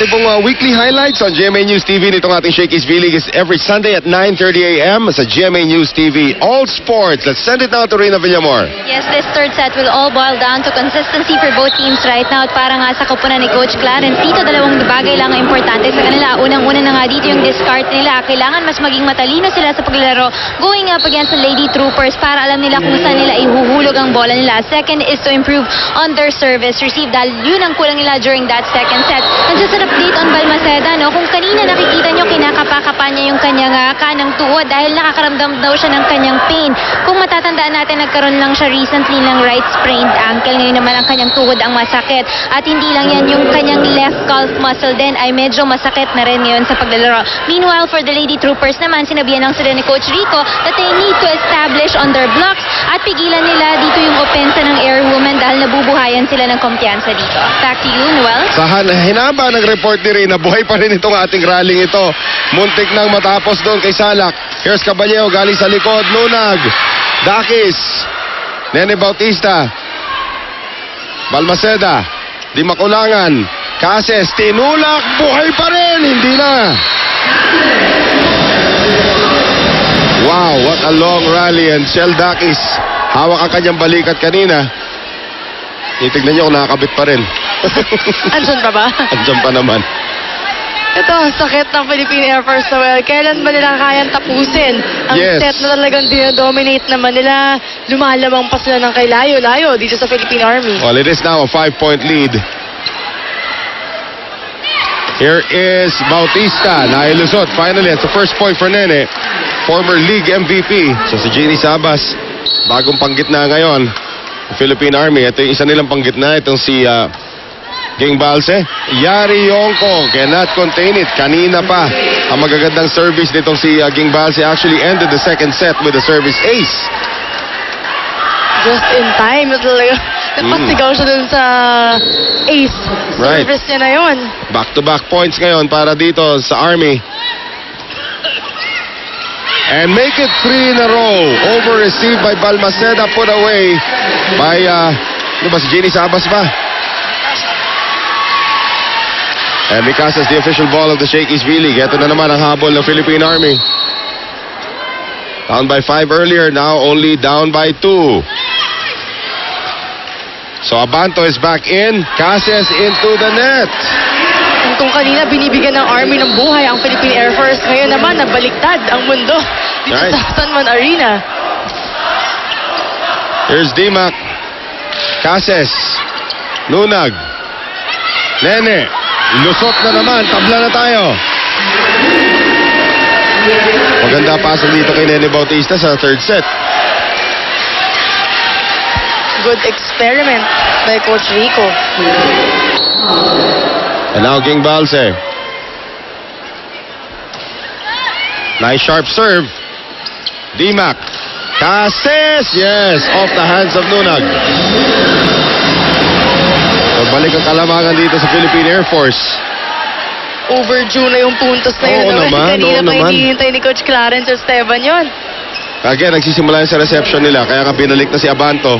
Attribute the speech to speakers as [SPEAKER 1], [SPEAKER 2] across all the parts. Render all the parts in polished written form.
[SPEAKER 1] ating pong weekly highlights on GMA News TV nitong ating Shakey's V-League is every Sunday at 9:30 a.m. sa GMA News TV. All sports. Let's send it now to Rina Villamor.
[SPEAKER 2] Yes, this third set will all boil down to consistency for both teams right now. At para nga sa kupunan ni Coach Clarence, dito dalawang bagay lang ang importante sa kanila. Unang-una na nga dito yung discard nila. Kailangan mas maging matalino sila sa paglalaro going up against the Lady Troopers para alam nila kung saan nila ihuhulog ang bola nila. Second is to improve on their service receive dahil yun ang kulang nila during that second set. And just an update on Balmaceda, no? Kung kanina nakikita nyo, kinakapa-kapa niya yung kanyang kanang tuhod dahil nakakaramdam daw siya ng kanyang pain. Kung matatandaan natin, nagkaroon lang siya recently ng right sprained ankle. Ngayon naman ang kanyang tuhod ang masakit. At hindi lang yan, yung kanyang left calf muscle din ay medyo masakit na rin ngayon sa paglalaro. Meanwhile, for the Lady Troopers naman, sinabihan lang sila ni Coach Rico that they need to establish on their blocks at pigilan nila dito yung opensa ng Airwoman dahil nabubuhayan sila ng kumpiyansa dito. Back to you, Noel.
[SPEAKER 1] Sa hinaba ng report ni Rina, buhay pa rin itong ating rallying ito. Muntik nang matapos doon kay Salak. Here's Caballero galing sa likod. Nunag. Dakis. Nene Bautista. Balmaceda. Di makulangan. Cases. Tinulak. Buhay pa rin. Hindi na. Wow, what a long rally. And Shell Dakis. Hawak ang kanyang balikat kanina. Itignan niyo kung nakakabit pa rin.
[SPEAKER 3] Andyan pa ba?
[SPEAKER 1] Andyan pa naman.
[SPEAKER 3] Ito, ang sakit ng Philippine Air Force, Noel. Kailan ba nila kayang tapusin? Ang set na talagang dinodominate naman nila. Lumalamang pa sila ng kay layo-layo dito sa Philippine Army.
[SPEAKER 1] Well, it is now a 5-point lead. Here is Bautista. Nailusot. Finally, it's the first point for Nene. Former league MVP. So si Jeannie Sabas, bagong panggitna ngayon. Philippine Army. Ito yung isa nilang panggitna. Itong si Ging Balse. Yari Yongko cannot contain it. Kanina pa ang magagandang service nitong si Ging Balse actually ended the second set with a service ace.
[SPEAKER 3] Just in time. Napasigaw siya dun sa ace. Service niya na yun.
[SPEAKER 1] Back-to-back points ngayon para dito sa Army. And make it 3 in a row. Over-received by Balmaceda. Put away by, ano ba si Jenny Sabas ba? And because it's the official ball of the Shakey's V-League, ito na naman ang habol ng Philippine Army. Down by 5 earlier, now only down by 2. So Abanto is back in. Cases into the net.
[SPEAKER 3] Kung kanina binibigyan ng Army ng buhay ang Philippine Air Force, ngayon naman nabaliktad ang mundo dito sa San Juan Arena.
[SPEAKER 1] Here's Dimac. Cases. Nunag. Nene. Lusot na naman. Tabla na tayo. Maganda pasok dito kay Nene Bautista sa third set.
[SPEAKER 3] Good experiment by Coach Rico.
[SPEAKER 1] And now Ging Balse. Nice sharp serve. Dimac. Cases. Yes. Off the hands of Nunag. Balik ang kalamangan dito sa Philippine Air Force.
[SPEAKER 3] Overdue na yung puntos na yun. Kanina pa hinihintay ni Coach Clarence Esteban yun.
[SPEAKER 1] Again, nagsisimula sa reception nila. Kaya nga binalik na si Abanto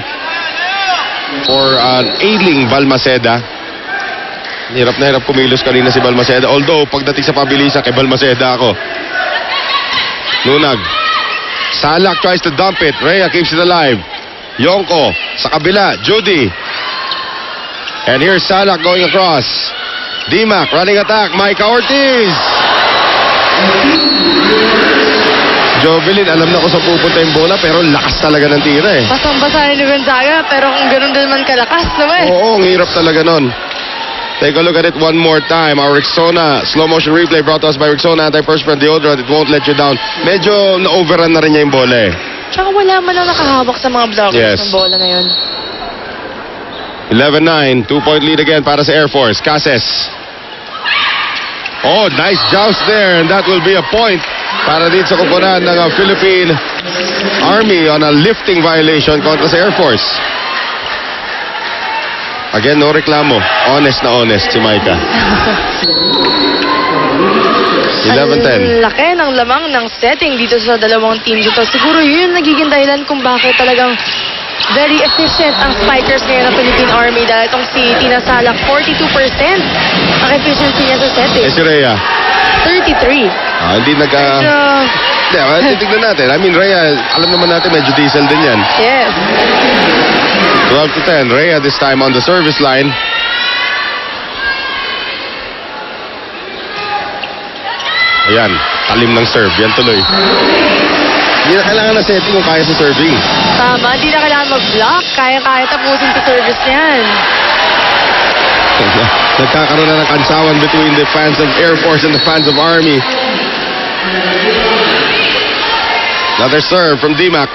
[SPEAKER 1] for an ailing Balmaceda. Hirap na hirap kumilos kanina si Balmaceda. Although, pagdating sa pabilisan kay Balmaceda ako. Nunag. Salak tries to dump it. Rhea keeps it alive. Yongko. Sa kabila. Judy. And here's Salak going across. Dimac running attack. Micah Ortiz. Jovelyn, alam na ko sa pupunta yung bola pero lakas talaga ng tira eh.
[SPEAKER 3] Basang-basa ni Gonzaga pero kung ganoon din man kalakas naman.
[SPEAKER 1] Oo, ang hirap talaga nun. Take a look at it one more time. Our Rexona slow motion replay brought to us by Rexona antiperspirant deodorant. It won't let you down. Medyo na-overrun na rin niya yung bola eh.
[SPEAKER 3] Tsaka wala man lang nakahawak sa mga blockers ng bola na yun.
[SPEAKER 1] 11-9. 2-point lead again para sa Air Force. Cases. Oh, nice joust there. And that will be a point para dito sa kupunan ng Philippine Army on a lifting violation kontra sa Air Force. Again, no reklamo. Honest na honest si Micah. 11-10.
[SPEAKER 3] Laki ng lamang ng setting dito sa dalawang teams ito. Siguro yun yung nagiging dahilan kung bakit talagang Very efficient ang spikers ngayon ng Philippine Army dahil itong si Tina Salak, 42% ang efficiency niya sa set
[SPEAKER 1] Eh si Rhea,
[SPEAKER 3] 33.
[SPEAKER 1] hindi
[SPEAKER 3] Medyo,
[SPEAKER 1] titignan natin. I mean, Rhea, alam naman natin medyo diesel din yan.
[SPEAKER 3] yes.
[SPEAKER 1] 12 to 10. Rhea this time on the service line. Ayan, talim ng serve. Yan tuloy. Hindi na kailangan na setting kung kaya sa serving.
[SPEAKER 3] Tama, hindi na kailangan mag-block. Kaya-kaya tapusin sa service niyan.
[SPEAKER 1] Nagkakaroon na ng kansawan between the fans of Air Force and the fans of Army. Another serve from Dimac.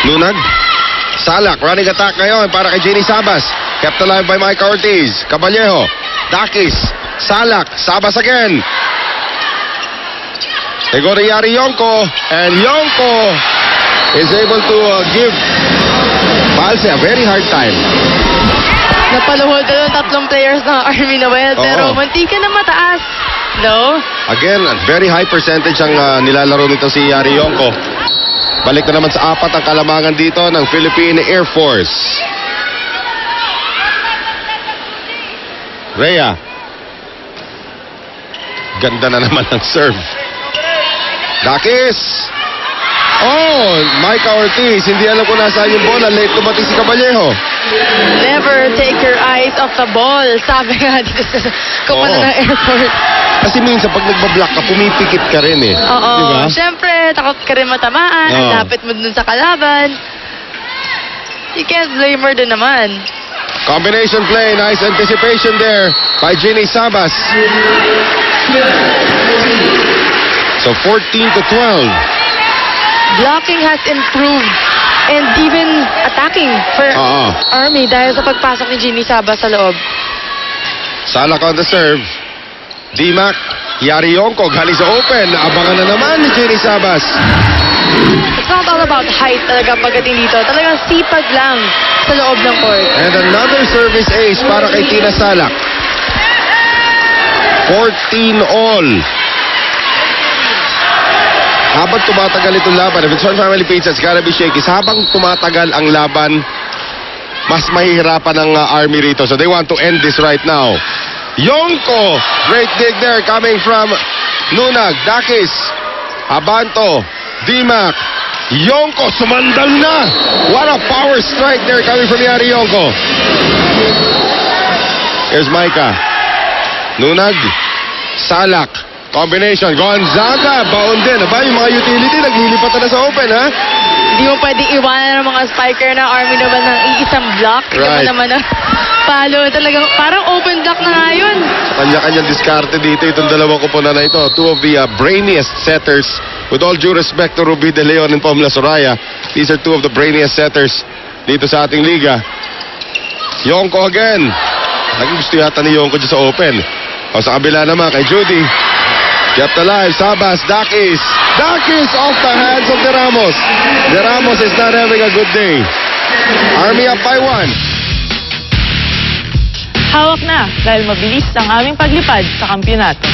[SPEAKER 1] Lunag. Salak, running attack ngayon para kay Jenny Sabas. Kept alive by Mike Ortiz. Caballejo. Dakis. Salak. Sabas again. They go to Yari Yonko. And Yonko is able to give Palse a very hard time.
[SPEAKER 3] Napaluhod na yung tatlong players ng Army Noel, pero munti ka na mataas. No?
[SPEAKER 1] Again, very high percentage ang nilalaro nito si Yari Yonko. Balik na naman sa 4 ang kalamangan dito ng Philippine Air Force. Rhea. Ganda na naman ng serve. Dakis. Oh, Micah Ortiz. Hindi alam kung nasaan yung bola. Late tumating si Caballejo.
[SPEAKER 3] Never take your eyes off the ball. Sabi nga dito sa kapala ng Air Force.
[SPEAKER 1] Kasi minsan pag nagbablock ka, pumipikit ka rin eh.
[SPEAKER 3] Oo.
[SPEAKER 1] Diba?
[SPEAKER 3] Siyempre, takot ka rin matamaan. Ang lapit mo dun sa kalaban. You can't blame her din naman.
[SPEAKER 1] Combination play. Nice anticipation there by Jenny Sabas. So 14 to 12.
[SPEAKER 3] Blocking has improved and even attacking for Army dahil sa pagpasok ni Jenny Sabas sa loob.
[SPEAKER 1] Salak on the serve. Dimac, Yari Yonko, galing sa open. Abangan na naman ni Jenny Sabas.
[SPEAKER 3] It's not all about height talaga pagdating dito. Talagang sipag lang sa loob ng court.
[SPEAKER 1] And another service ace para kay Tina Salak. 14 all. Habang tumatagal itong laban, if it's one family pizza, it's gotta be shaky. Habang tumatagal ang laban, mas mahihirapan ang Army rito. So they want to end this right now. Yonko, great dig there coming from Lunag, Dakis, Abanto, Dimac. Yonko, sumandal na. What a power strike there coming from Yari Yonko. Here's Micah. Lunag, Salak. Combination, Gonzaga, baon din. Aba, yung mga utility, naglilipatan na sa open, ha?
[SPEAKER 3] Hindi mo pwedeng iwanan ng mga spiker na Army naman ng iisang block.
[SPEAKER 1] Right.
[SPEAKER 3] Naman ng palo. Talagang parang open block na nga yun.
[SPEAKER 1] Kanya-kanyang diskarte dito, itong dalawang kuponan na ito. Two of the brainiest setters. With all due respect to Ruby De Leon and Pamela Soraya, these are two of the brainiest setters dito sa ating liga. Yonko again. Naging gusto yata ni Yonko dyan sa open. O sa kabila naman kay Judy. Kept alive, Sabas, Dakis. Dakis off the hands of De Ramos. De Ramos is not having a good day. Army up by 1.
[SPEAKER 4] Hawak na dahil mabilis ang aming paglipad sa kampyonato.